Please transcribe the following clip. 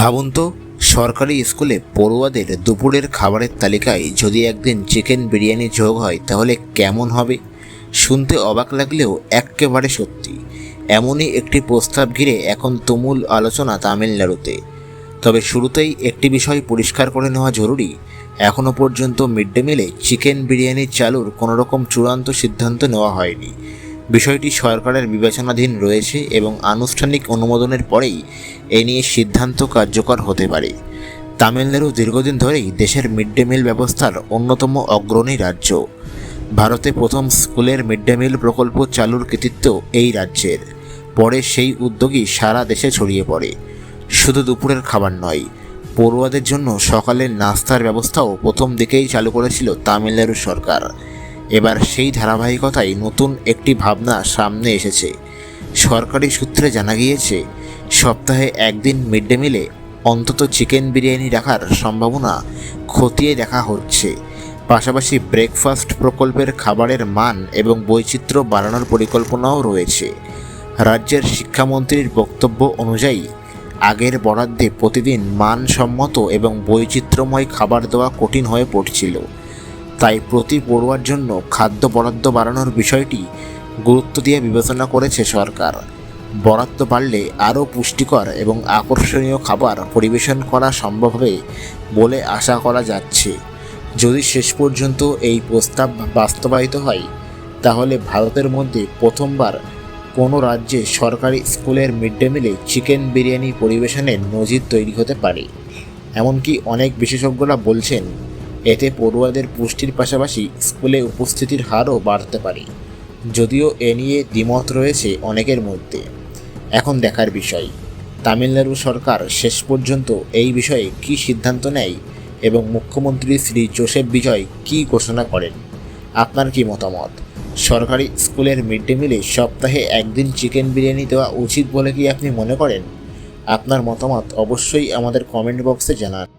ভাবুন তো, সরকারি স্কুলে পড়ুয়াদের দুপুরের খাবারের তালিকায় যদি একদিন চিকেন বিরিয়ানি যোগ হয় তাহলে কেমন হবে? শুনতে অবাক লাগলেও এক্কেবারে সত্যি। এমনই একটি প্রস্তাব ঘিরে এখন তুমুল আলোচনা তামিলনাড়ুতে। তবে শুরুতেই একটি বিষয় পরিষ্কার করে নেওয়া জরুরি, এখনও পর্যন্ত মিড ডে মিলে চিকেন বিরিয়ানি চালুর কোনোরকম চূড়ান্ত সিদ্ধান্ত নেওয়া হয়নি। বিষয়টি সরকারের বিবেচনাধীন রয়েছে এবং আনুষ্ঠানিক অনুমোদনের পরেই এ নিয়ে সিদ্ধান্ত কার্যকর হতে পারে। তামিলনাড়ু দীর্ঘদিন ধরেই দেশের মিড ডে মিল ব্যবস্থার অন্যতম অগ্রণী রাজ্য। ভারতে প্রথম স্কুলের মিড ডে মিল প্রকল্প চালুর কৃতিত্ব এই রাজ্যের। পরে সেই উদ্যোগই সারা দেশে ছড়িয়ে পড়ে। শুধু দুপুরের খাবার নয়, পড়ুয়াদের জন্য সকালের নাস্তার ব্যবস্থাও প্রথম দিকেই চালু করেছিল তামিলনাড়ু সরকার। এবার সেই ধারাবাহিকতায় নতুন একটি ভাবনা সামনে এসেছে। সরকারি সূত্রে জানা গিয়েছে, সপ্তাহে একদিন মিড ডে মিলে অন্তত চিকেন বিরিয়ানি রাখার সম্ভাবনা খতিয়ে দেখা হচ্ছে। পাশাপাশি ব্রেকফাস্ট প্রকল্পের খাবারের মান এবং বৈচিত্র্য বাড়ানোর পরিকল্পনাও রয়েছে। রাজ্যের শিক্ষামন্ত্রীর বক্তব্য অনুযায়ী আগের বরাদ্দে প্রতিদিন মানসম্মত এবং বৈচিত্র্যময় খাবার দেওয়া কঠিন হয়ে পড়ছিল। তাই প্রতি পড়ুয়ার জন্য খাদ্য বরাদ্দ বাড়ানোর বিষয়টি গুরুত্ব দিয়ে বিবেচনা করেছে সরকার। বরাদ্দ বাড়লে আরও পুষ্টিকর এবং আকর্ষণীয় খাবার পরিবেশন করা সম্ভব হবে বলে আশা করা যাচ্ছে। যদি শেষ পর্যন্ত এই প্রস্তাব বাস্তবায়িত হয়, তাহলে ভারতের মধ্যে প্রথমবার কোনো রাজ্যে সরকারি স্কুলের মিড ডে মিলে চিকেন বিরিয়ানি পরিবেশনের নজির তৈরি হতে পারে। এমনকি অনেক বিশেষজ্ঞরা বলছেন, এতে পড়ুয়াদের পুষ্টির পাশাপাশি স্কুলে উপস্থিতির হারও বাড়তে পারে। যদিও এ নিয়ে দ্বিমত রয়েছে অনেকের মধ্যে। এখন দেখার বিষয়, তামিলনাড়ু সরকার শেষ পর্যন্ত এই বিষয়ে কী সিদ্ধান্ত নেয় এবং মুখ্যমন্ত্রী শ্রী জোসেফ বিজয় কী ঘোষণা করেন। আপনার কি মতামত? সরকারি স্কুলের মিড ডে মিলে সপ্তাহে একদিন চিকেন বিরিয়ানি দেওয়া উচিত বলে কি আপনি মনে করেন? আপনার মতামত অবশ্যই আমাদের কমেন্ট বক্সে জানান।